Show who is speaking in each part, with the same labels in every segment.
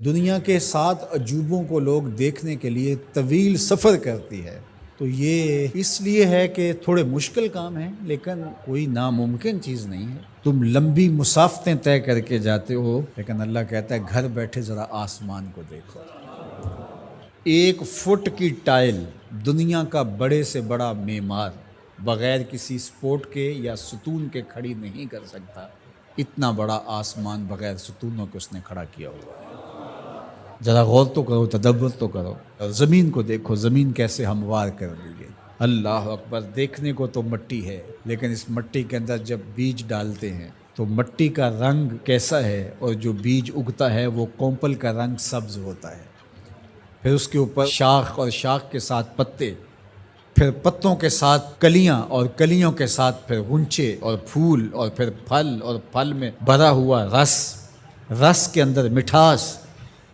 Speaker 1: دنیا کے 7 عجوبوں کو لوگ دیکھنے کے لیے طویل سفر کرتی ہے، تو یہ اس لیے ہے کہ تھوڑے مشکل کام ہیں، لیکن کوئی ناممکن چیز نہیں ہے۔ تم لمبی مسافتیں طے کر کے جاتے ہو، لیکن اللہ کہتا ہے گھر بیٹھے ذرا آسمان کو دیکھو۔ 1 فٹ کی ٹائل دنیا کا بڑے سے بڑا معمار بغیر کسی سپورٹ کے یا ستون کے کھڑی نہیں کر سکتا۔ اتنا بڑا آسمان بغیر ستونوں کے اس نے کھڑا کیا ہوا ہے۔ ذرا غور تو کرو، تدبر تو کرو، اور زمین کو دیکھو، زمین کیسے ہموار کر دی گئی۔ اللہ اکبر، دیکھنے کو تو مٹی ہے، لیکن اس مٹی کے اندر جب بیج ڈالتے ہیں تو مٹی کا رنگ کیسا ہے، اور جو بیج اگتا ہے وہ کونپل کا رنگ سبز ہوتا ہے۔ پھر اس کے اوپر شاخ، اور شاخ کے ساتھ پتے، پھر پتوں کے ساتھ کلیاں، اور کلیوں کے ساتھ پھر غنچے اور پھول، اور پھر پھل، اور پھل میں بھرا ہوا رس، رس کے اندر مٹھاس،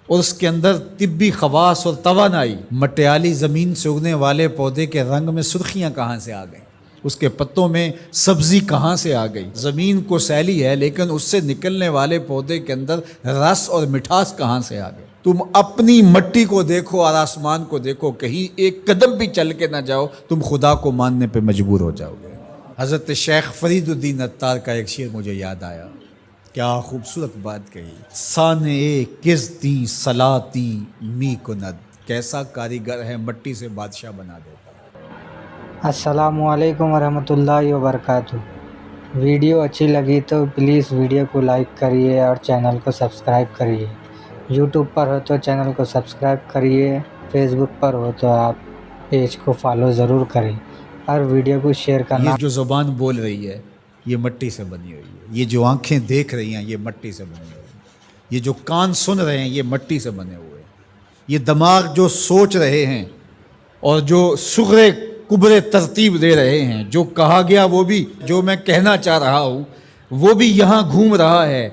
Speaker 1: اور اس کے اندر طبی خواص اور توانائی۔ مٹیالی زمین سے اگنے والے پودے کے رنگ میں سرخیاں کہاں سے آ گئیں؟ اس کے پتوں میں سبزی کہاں سے آ گئی؟ زمین کو سیلی ہے، لیکن اس سے نکلنے والے پودے کے اندر رس اور مٹھاس کہاں سے آ گئی؟ تم اپنی مٹی کو دیکھو اور آسمان کو دیکھو، کہیں ایک قدم بھی چل کے نہ جاؤ، تم خدا کو ماننے پہ مجبور ہو جاؤ گے۔ حضرت شیخ فرید الدین عطار کا ایک شعر مجھے یاد آیا، کیا خوبصورت بات کہی۔ سانئ کزتی صلاتی می کند، کیسا کاریگر ہے، مٹی سے بادشاہ بنا دیتا ہے۔
Speaker 2: السلام علیکم ورحمۃ اللہ وبرکاتہ۔ ویڈیو اچھی لگی تو پلیز ویڈیو کو لائک کریے اور چینل کو سبسکرائب کریے۔ یوٹیوب پر ہو تو چینل کو سبسکرائب کریے، فیس بک پر ہو تو آپ پیج کو فالو ضرور کریں، اور ویڈیو کو شیئر کرنا۔
Speaker 1: یہ جو زبان بول رہی ہے یہ مٹی سے بنی ہوئی ہے، یہ جو آنکھیں دیکھ رہی ہیں یہ مٹی سے بنی ہوئی ہے، یہ جو کان سن رہے ہیں یہ مٹی سے بنے ہوئے ہیں، یہ دماغ جو سوچ رہے ہیں اور جو صغرے کبرے ترتیب دے رہے ہیں، جو کہا گیا وہ بھی، جو میں کہنا چاہ رہا ہوں وہ بھی یہاں گھوم رہا ہے،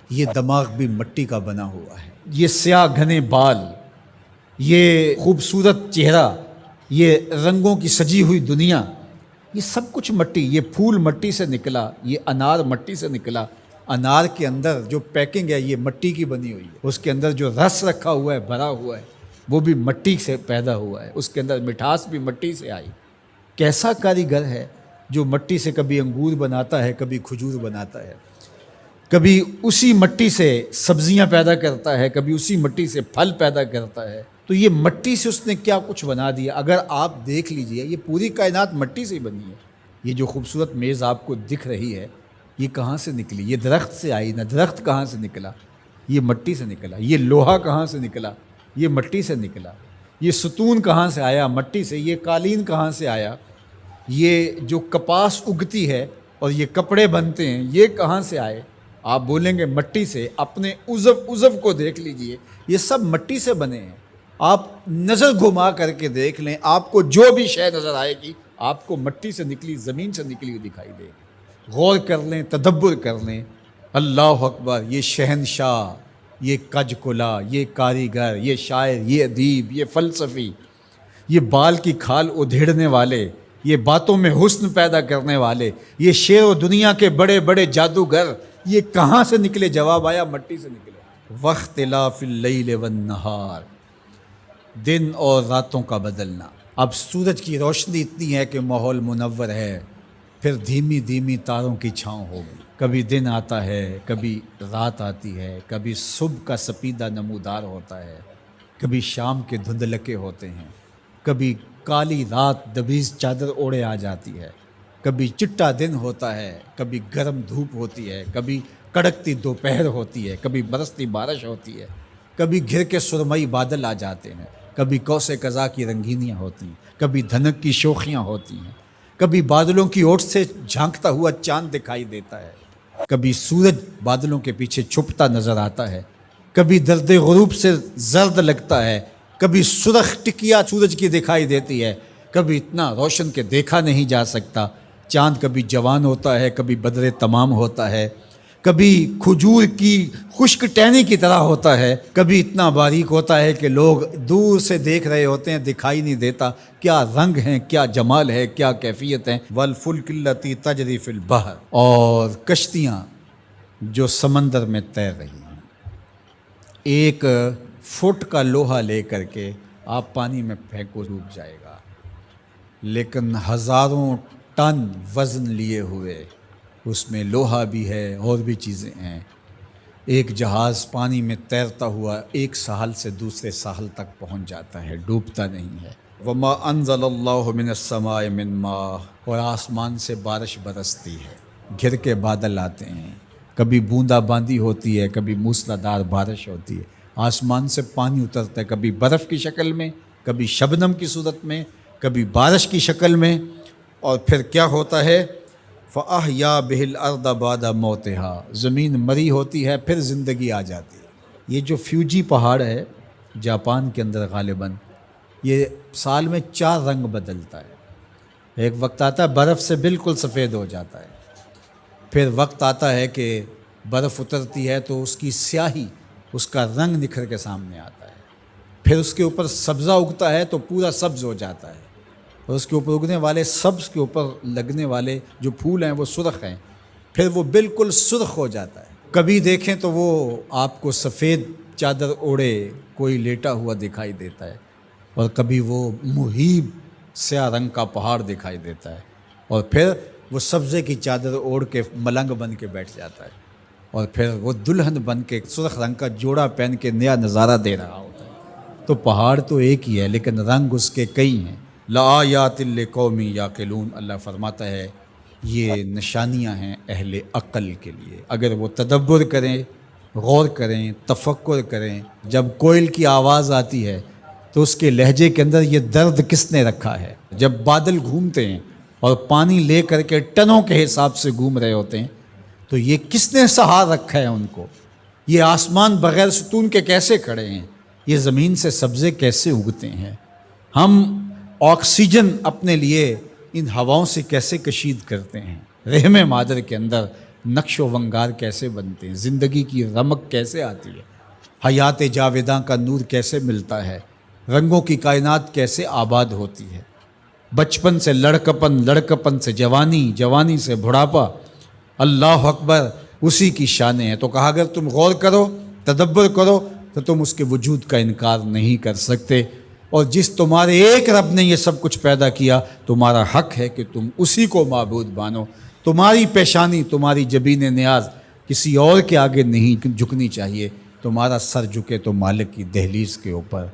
Speaker 1: یہ دماغ بھی مٹی کا بنا ہوا ہے۔ یہ سیاہ گھنے بال، یہ خوبصورت چہرہ، یہ رنگوں کی سجی ہوئی دنیا، یہ سب کچھ مٹی۔ یہ پھول مٹی سے نکلا، یہ انار مٹی سے نکلا، انار کے اندر جو پیکنگ ہے یہ مٹی کی بنی ہوئی ہے، اس کے اندر جو رس رکھا ہوا ہے، بھرا ہوا ہے، وہ بھی مٹی سے پیدا ہوا ہے، اس کے اندر مٹھاس بھی مٹی سے آئی۔ کیسا کاریگر ہے جو مٹی سے کبھی انگور بناتا ہے، کبھی کھجور بناتا ہے، کبھی اسی مٹی سے سبزیاں پیدا کرتا ہے، کبھی اسی مٹی سے پھل پیدا کرتا ہے۔ تو یہ مٹی سے اس نے کیا کچھ بنا دیا۔ اگر آپ دیکھ لیجئے یہ پوری کائنات مٹی سے ہی بنی ہے۔ یہ جو خوبصورت میز آپ کو دکھ رہی ہے یہ کہاں سے نکلی؟ یہ درخت سے آئی نہ، درخت کہاں سے نکلا؟ یہ مٹی سے نکلا۔ یہ لوہا کہاں سے نکلا؟ یہ مٹی سے نکلا۔ یہ ستون کہاں سے آیا؟ مٹی سے۔ یہ قالین کہاں سے آیا؟ یہ جو کپاس اگتی ہے اور یہ کپڑے بنتے ہیں یہ کہاں سے آئے؟ آپ بولیں گے مٹی سے۔ اپنے عضو کو دیکھ لیجئے، یہ سب مٹی سے بنے ہیں۔ آپ نظر گھما کر کے دیکھ لیں، آپ کو جو بھی شے نظر آئے گی آپ کو مٹی سے نکلی، زمین سے نکلی ہوئی دکھائی دے گی۔ غور کر لیں، تدبر کر لیں۔ اللہ اکبر، یہ شہنشاہ، یہ کج کلا، یہ کاریگر، یہ شاعر، یہ ادیب، یہ فلسفی، یہ بال کی کھال ادھیڑنے والے، یہ باتوں میں حسن پیدا کرنے والے، یہ شعر و دنیا کے بڑے بڑے جادوگر، یہ کہاں سے نکلے؟ جواب آیا مٹی سے نکلے۔ واختلاف اللیل والنہار، دن اور راتوں کا بدلنا۔ اب سورج کی روشنی اتنی ہے کہ ماحول منور ہے، پھر دھیمی دھیمی تاروں کی چھاؤں ہوگی۔ کبھی دن آتا ہے، کبھی رات آتی ہے، کبھی صبح کا سپیدہ نمودار ہوتا ہے، کبھی شام کے دھندلکے ہوتے ہیں، کبھی کالی رات دبیز چادر اوڑے آ جاتی ہے، کبھی چٹا دن ہوتا ہے، کبھی گرم دھوپ ہوتی ہے، کبھی کڑکتی دوپہر ہوتی ہے، کبھی برستی بارش ہوتی ہے، کبھی گھر کے سرمئی بادل آ جاتے ہیں، کبھی کوسے قضا کی رنگینیاں ہوتی ہیں، کبھی دھنک کی شوخیاں ہوتی ہیں، کبھی بادلوں کی اوٹ سے جھانکتا ہوا چاند دکھائی دیتا ہے، کبھی سورج بادلوں کے پیچھے چھپتا نظر آتا ہے، کبھی درد غروب سے زرد لگتا ہے، کبھی سرخ ٹکیا سورج کی دکھائی دیتی ہے، کبھی اتنا روشن کہ دیکھا نہیں جا سکتا۔ چاند کبھی جوان ہوتا ہے، کبھی بدر تمام ہوتا ہے، کبھی کھجور کی خشک ٹہنی کی طرح ہوتا ہے، کبھی اتنا باریک ہوتا ہے کہ لوگ دور سے دیکھ رہے ہوتے ہیں، دکھائی نہیں دیتا۔ کیا رنگ ہیں، کیا جمال ہے، کیا کیفیت ہیں۔ والفلک التی تجری فی البحر، اور کشتیاں جو سمندر میں تیر رہی ہیں۔ ایک فٹ کا لوہا لے کر کے آپ پانی میں پھینکو ڈوب جائے گا، لیکن ہزاروں ٹن وزن لیے ہوئے اس میں لوہا بھی ہے اور بھی چیزیں ہیں، ایک جہاز پانی میں تیرتا ہوا ایک ساحل سے دوسرے ساحل تک پہنچ جاتا ہے، ڈوبتا نہیں ہے۔ وما انزل اللہ من السماء من ماء، اور آسمان سے بارش برستی ہے، گھر کے بادل آتے ہیں، کبھی بوندا باندی ہوتی ہے، کبھی موسلادھار بارش ہوتی ہے، آسمان سے پانی اترتا ہے، کبھی برف کی شکل میں، کبھی شبنم کی صورت میں، کبھی بارش کی شکل میں، اور پھر کیا ہوتا ہے؟ فَأَحْيَا بِهِ الْأَرْضَ بَعْدَ مَوْتِهَا، زمین مری ہوتی ہے پھر زندگی آ جاتی ہے۔ یہ جو فیوجی پہاڑ ہے جاپان کے اندر غالباً، یہ سال میں 4 رنگ بدلتا ہے۔ ایک وقت آتا ہے برف سے بالکل سفید ہو جاتا ہے، پھر وقت آتا ہے کہ برف اترتی ہے تو اس کی سیاہی، اس کا رنگ نکھر کے سامنے آتا ہے، پھر اس کے اوپر سبزہ اگتا ہے تو پورا سبز ہو جاتا ہے، اور اس کے اوپر اگنے والے سبز کے اوپر لگنے والے جو پھول ہیں وہ سرخ ہیں، پھر وہ بالکل سرخ ہو جاتا ہے۔ کبھی دیکھیں تو وہ آپ کو سفید چادر اوڑے کوئی لیٹا ہوا دکھائی دیتا ہے، اور کبھی وہ مہیب سیاہ رنگ کا پہاڑ دکھائی دیتا ہے، اور پھر وہ سبزے کی چادر اوڑھ کے ملنگ بن کے بیٹھ جاتا ہے، اور پھر وہ دلہن بن کے سرخ رنگ کا جوڑا پہن کے نیا نظارہ دے رہا ہوتا ہے۔ تو پہاڑ تو ایک ہی ہے لیکن رنگ اس کے کئی ہیں۔ لآیات لقوم یعقلون، اللہ فرماتا ہے یہ نشانیاں ہیں اہل عقل کے لیے، اگر وہ تدبر کریں، غور کریں، تفکر کریں۔ جب کوئل کی آواز آتی ہے تو اس کے لہجے کے اندر یہ درد کس نے رکھا ہے؟ جب بادل گھومتے ہیں اور پانی لے کر کے ٹنوں کے حساب سے گھوم رہے ہوتے ہیں تو یہ کس نے سہار رکھا ہے ان کو؟ یہ آسمان بغیر ستون کے کیسے کھڑے ہیں؟ یہ زمین سے سبزے کیسے اگتے ہیں؟ ہم آکسیجن اپنے لیے ان ہواؤں سے کیسے کشید کرتے ہیں؟ رحم مادر کے اندر نقش و ونگار کیسے بنتے ہیں؟ زندگی کی رمق کیسے آتی ہے؟ حیات جاویداں کا نور کیسے ملتا ہے؟ رنگوں کی کائنات کیسے آباد ہوتی ہے؟ بچپن سے لڑکپن، لڑکپن سے جوانی، جوانی سے بڑھاپا، اللہ اکبر، اسی کی شانیں ہیں۔ تو کہا اگر تم غور کرو، تدبر کرو تو تم اس کے وجود کا انکار نہیں کر سکتے، اور جس تمہارے ایک رب نے یہ سب کچھ پیدا کیا، تمہارا حق ہے کہ تم اسی کو معبود مانو۔ تمہاری پیشانی، تمہاری جبین نیاز کسی اور کے آگے نہیں جھکنی چاہیے، تمہارا سر جھکے تو مالک کی دہلیز کے اوپر۔